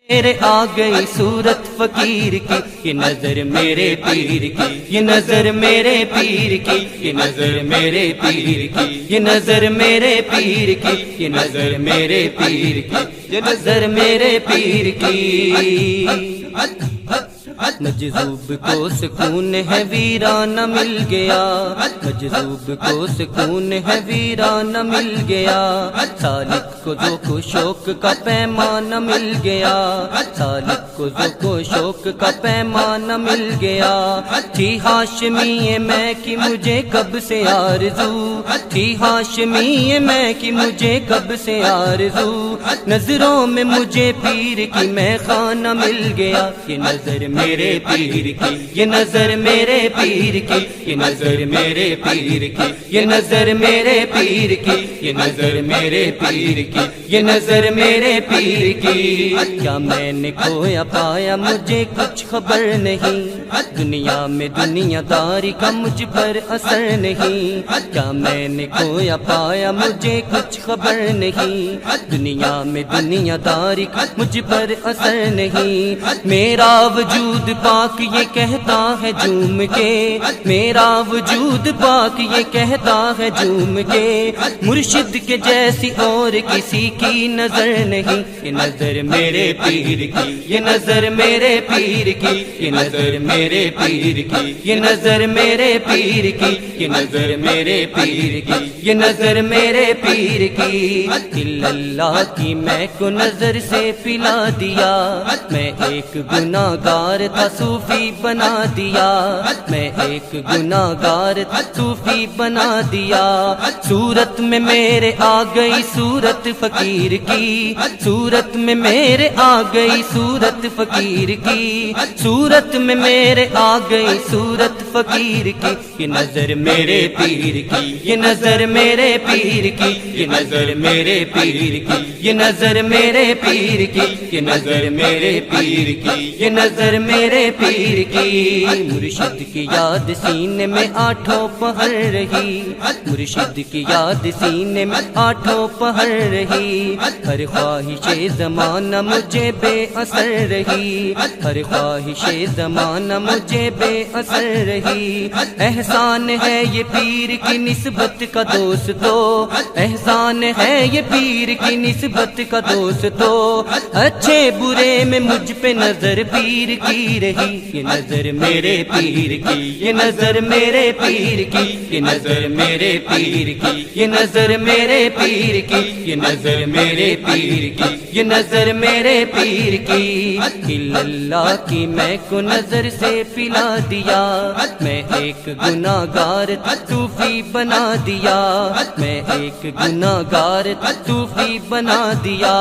میرے آ گئی صورت فقیر کی، یہ نظر میرے پیر کی، یہ نظر میرے پیر کی، یہ نظر میرے پیر کی، یہ نظر میرے پیر کی، یہ نظر میرے پیر کی، یہ نظر میرے پیر کی۔ مجذوب کو سکون ہے ویرانہ مل گیا، مجذوب کو سکون ہے ویرانہ مل گیا، سالک کو ذوق و شوق کا پیمانہ مل گیا، سالک کو ذوق و شوق کا پیمانہ مل گیا۔ تھی ہاشمی میں کہ مجھے کب سے آرزو، تھی ہاشمی میں کہ مجھے کب سے آرزو، نظروں میں مجھے پیر کی میں خانہ مل گیا، یہ نظر میرے پیر کی، یہ نظر میرے پیر کی، یہ نظر میرے پیر کی، یہ نظر میرے پیر کی، یہ نظر میرے پیر کی، یہ نظر میرے پیر کی۔ کیا میں نے کھویا پایا مجھے کچھ خبر نہیں، دنیا میں دنیا داری کا مجھ پر اثر نہیں، کیا میں نے کھویا پایا مجھے کچھ خبر نہیں، دنیا میں دنیا داری کا مجھ پر اثر نہیں۔ میرا وجود پاک یہ کہتا ہے جھوم کے، میرا وجود پاک یہ کہتا ہے جھوم کے، مرشد کے جیسی اور کسی کی نظر نہیں، یہ نظر میرے پیر کی، یہ نظر میرے پیر کی، یہ نظر میرے پیر کی، یہ نظر میرے پیر کی، یہ نظر میرے پیر کی، یہ نظر میرے پیر کی۔ اللہ کی میں کو نظر سے پلا دیا، میں ایک گناہ گار تھا صوفی بنا دیا، میں ایک گناہ گار تھا صوفی بنا دیا، صورت میں میرے آ گئی صورت فقیر کی، صورت میں میرے آ گئی صورت فقیر کی، صورت میں میرے آ گئی صورت فقیر کی، یہ نظر میرے پیر کی، یہ نظر میرے پیر کی، یہ نظر میرے پیر کی، یہ نظر میرے پیر کی، یہ نظر میرے پیر کی، یہ نظر میرے پیر کی۔ مرشد کی یاد سینے میں آٹھوں پہر رہی، مرشد کی یاد سینے میں آٹھوں پہر رہی، ہر خواہش زمانہ مجھے بے اثر رہی، ہر خواہش زمانہ مجھے بے اثر رہی۔ احسان ہے یہ پیر کی نسبت کا دوستو، احسان ہے یہ پیر کی نسبت کا دوستو، اچھے برے میں مجھ پہ نظر پیر کی رہی، یہ نظر میرے پیر کی، یہ نظر میرے پیر کی، یہ نظر میرے پیر کی، یہ نظر میرے پیر کی، یہ نظر میرے پیر کی، یہ نظر میرے پیر کی۔ اللہ کی میں کو نظر سے پلا دیا، میں ایک گناہ گار صوفی بنا دیا، میں ایک گناہ گار صوفی بنا دیا،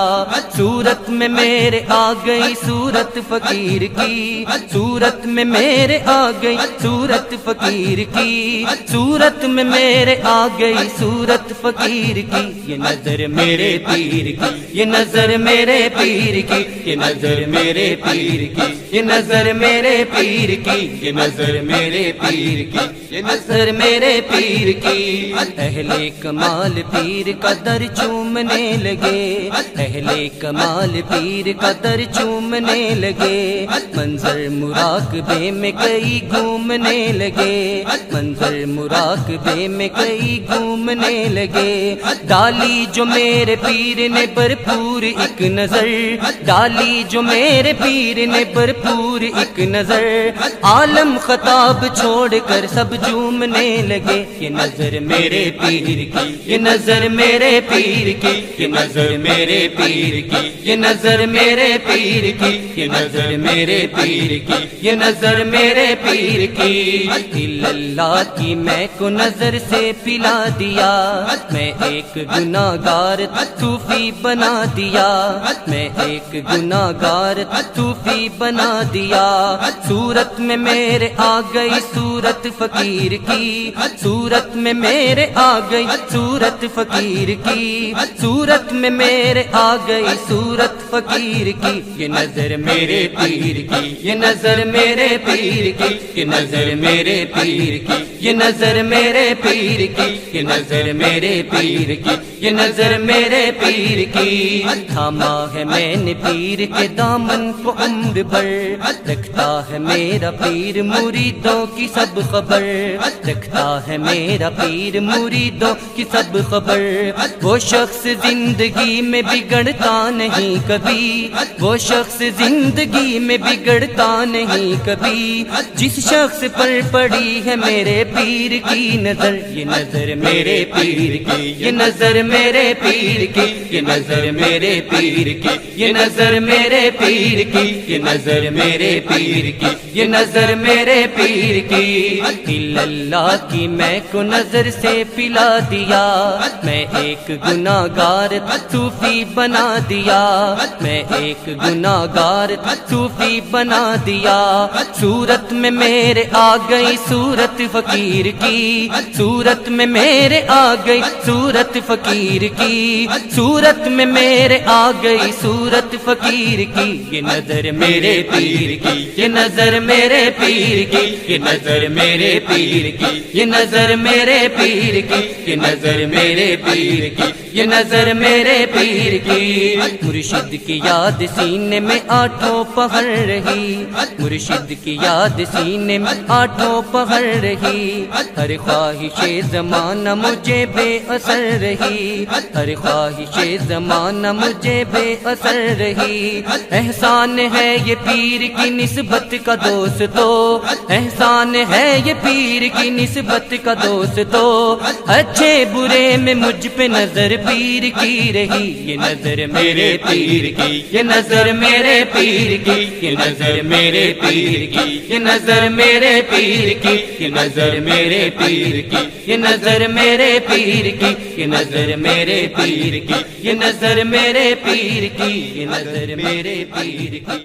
صورت میں میرے آ گئی صورت فقیر کی، صورت میں میرے آ گئی صورت فقیر کی، صورت میں میرے آ گئی صورت فقیر کی، یہ نظر میرے پیر کی، یہ نظر میرے پیر کی، یہ نظر میرے پیر کی، یہ نظر میرے پیر کی، یہ نظر میرے پیر کی، یہ نظر میرے پیر کی۔ اہل کمال پیر کا در چومنے لگے، اہل کمال پیر کا در چومنے لگے، منظر مراقبے میں کئی گھومنے لگے، منظر مراقبے میں کئی گھومنے لگے، ڈالی جو میرے پیر نے بھرپور ایک نظر، ڈالی جو میرے پیر نے بھرپور ایک نظر، عالم خطاب چھوڑ کر سب جھومنے لگے، یہ نظر میرے پیر کی، یہ نظر میرے پیر کی، یہ نظر میرے پیر کی، یہ نظر میرے پیر کی، یہ نظر میرے پیر کی، یہ نظر میرے پیر کی۔ اللہ کی میں کو نظر سے پلا دیا، میں ایک گناہ گار صوفی بنا دیا، میں ایک گناہ گار صوفی بنا دیا، صورت میں میرے آ گئی صورت فقیر کی، صورت میں میرے آ گئی صورت فقیر کی، صورت میں میرے آ گئی صورت فقیر کی، یہ نظر میرے پیر کی، یہ نظر میرے پیر کی، یہ نظر میرے پیر کی، یہ نظر میرے پیر کی، یہ نظر میرے پیر کی، یہ نظر میرے پیر کی۔ تھاما ہے میں نے پیر کے دامن کو عمر بھر، رکھتا ہے میرا پیر مریدوں کی سب خبر، رکھتا ہے میرا پیر مریدوں کی سب خبر۔ وہ شخص زندگی میں بگڑتا نہیں کبھی، وہ شخص زندگی میں بگڑتا نہیں کبھی، جس شخص پر پڑی ہے میرے پیر کی نظر، یہ نظر میرے پیر کی، یہ نظر میرے پیر کی، یہ نظر میرے پیر کی، یہ نظر میرے پیر کی، یہ نظر میرے پیر کی، یہ نظر میرے پیر کی۔ اللہ کی میں کو نظر سے پلا دیا، میں ایک گناہگار صوفی بنا دیا، میں ایک گناہگار صوفی بنا دیا۔ صورت میں میرے آ گئی صورت فقیر کی، صورت میں میرے آ گئی صورت فقیر کی، صورت میں میرے آ گئی صورت فقیر کی۔ یہ نظر میرے پیر کی، یہ نظر میرے پیر کی، یہ نظر میرے پیر کی، یہ نظر میرے پیر کی، یہ نظر میرے پیر کی، یہ نظر میرے پیر کی۔ مرشد کی یاد سینے میں آٹھوں پہر رہی، مرشد کی یاد سینے میں آٹھوں پہر رہی، ہر خواہش زمانہ مجھے بے اثر رہی، ہر خواہش زمانہ مجھے بے اثر رہی۔ احسان ہے یہ پیر کی نسبت کا دوستو، احسان ہے یہ پیر کی نسبت کا دوستو، اچھے برے میں مجھ پہ نظر پیر کی رہی، یہ نظر میرے پیر کی، یہ نظر میرے پیر کی، یہ نظر میرے پیر کی، یہ نظر میرے پیر کی، یہ نظر میرے پیر کی، یہ نظر میرے پیر کی، یہ نظر میرے پیر کی، یہ نظر میرے پیر کی، یہ نظر میرے پیر کی۔